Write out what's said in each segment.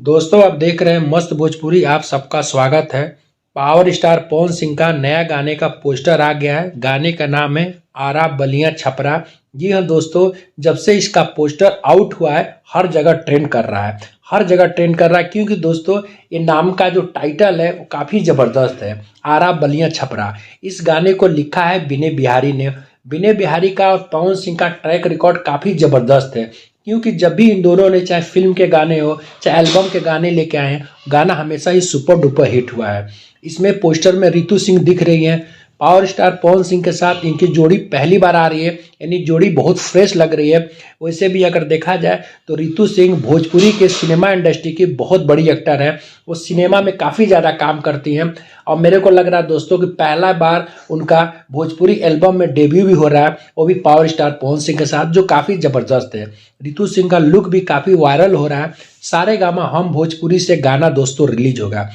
दोस्तों आप देख रहे हैं मस्त भोजपुरी। आप सबका स्वागत है। पावर स्टार पवन सिंह का नया गाने का पोस्टर आ गया है। गाने का नाम है आरा बलिया छपरा। जी हाँ दोस्तों, जब से इसका पोस्टर आउट हुआ है हर जगह ट्रेंड कर रहा है, हर जगह ट्रेंड कर रहा है क्योंकि दोस्तों ये नाम का जो टाइटल है वो काफ़ी ज़बरदस्त है, आरा बलिया छपरा। इस गाने को लिखा है विनय बिहारी ने। विनय बिहारी का और पवन सिंह का ट्रैक रिकॉर्ड काफ़ी ज़बरदस्त है क्योंकि जब भी इन दोनों ने चाहे फिल्म के गाने हो चाहे एल्बम के गाने लेके आए हैं, गाना हमेशा ही सुपर डुपर हिट हुआ है। इसमें पोस्टर में रितु सिंह दिख रही हैं। पावर स्टार पवन सिंह के साथ इनकी जोड़ी पहली बार आ रही है, यानी जोड़ी बहुत फ्रेश लग रही है। वैसे भी अगर देखा जाए तो रितु सिंह भोजपुरी के सिनेमा इंडस्ट्री की बहुत बड़ी एक्टर है। वो सिनेमा में काफ़ी ज़्यादा काम करती हैं और मेरे को लग रहा है दोस्तों कि पहला बार उनका भोजपुरी एल्बम में डेब्यू भी हो रहा है, वो भी पावर स्टार पवन सिंह के साथ, जो काफ़ी ज़बरदस्त है। रितु सिंह का लुक भी काफ़ी वायरल हो रहा है। सारेगामा हम भोजपुरी से गाना दोस्तों रिलीज होगा।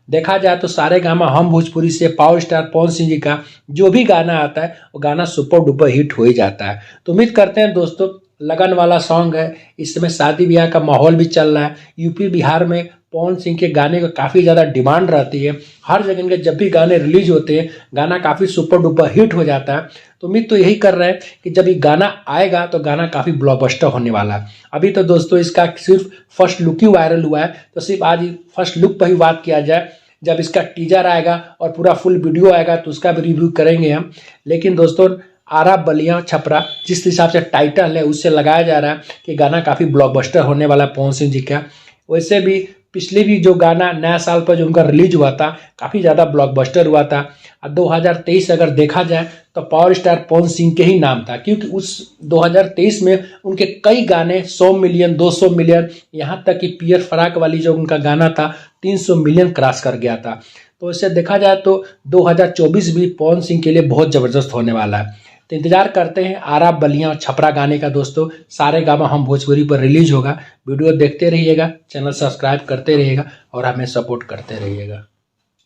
देखा जाए तो सारेगामा हम भोजपुरी से पावर स्टार पवन सिंह जी का जो भी गाना आता है वो गाना सुपर डुपर हिट हो ही जाता है। तो उम्मीद करते हैं दोस्तों, लगन वाला सॉन्ग है, इस समय शादी ब्याह का माहौल भी चल रहा है। यूपी बिहार में पवन सिंह के गाने का काफ़ी ज़्यादा डिमांड रहती है। हर जगह के जब भी गाने रिलीज होते हैं गाना काफ़ी सुपर डुपर हिट हो जाता है। तो उम्मीद तो यही कर रहे हैं कि जब ये गाना आएगा तो गाना काफ़ी ब्लॉकबस्टर होने वाला है। अभी तो दोस्तों इसका सिर्फ फर्स्ट लुक ही वायरल हुआ है, तो सिर्फ आज फर्स्ट लुक पर ही बात किया जाए। जब इसका टीजर आएगा और पूरा फुल वीडियो आएगा तो उसका भी रिव्यू करेंगे हम। लेकिन दोस्तों आरा बलिया छपरा जिस हिसाब से टाइटल है उससे लगाया जा रहा है कि गाना काफ़ी ब्लॉकबस्टर होने वाला है पवन सिंह जी का। वैसे भी पिछले भी जो गाना नया साल पर जो उनका रिलीज हुआ था काफ़ी ज़्यादा ब्लॉकबस्टर हुआ था। 2023 अगर देखा जाए तो पावर स्टार पवन सिंह के ही नाम था क्योंकि उस 2023 में उनके कई गाने 100 मिलियन 200 मिलियन, यहाँ तक कि पियर फराक वाली जो उनका गाना था 300 मिलियन क्रॉस कर गया था। तो इसे देखा जाए तो 2024 भी पवन सिंह के लिए बहुत ज़बरदस्त होने वाला है। तो इंतजार करते हैं आरा बलिया और छपरा गाने का दोस्तों। सारेगामा हम भोजपुरी पर रिलीज होगा। वीडियो देखते रहिएगा, चैनल सब्सक्राइब करते रहिएगा और हमें सपोर्ट करते रहिएगा।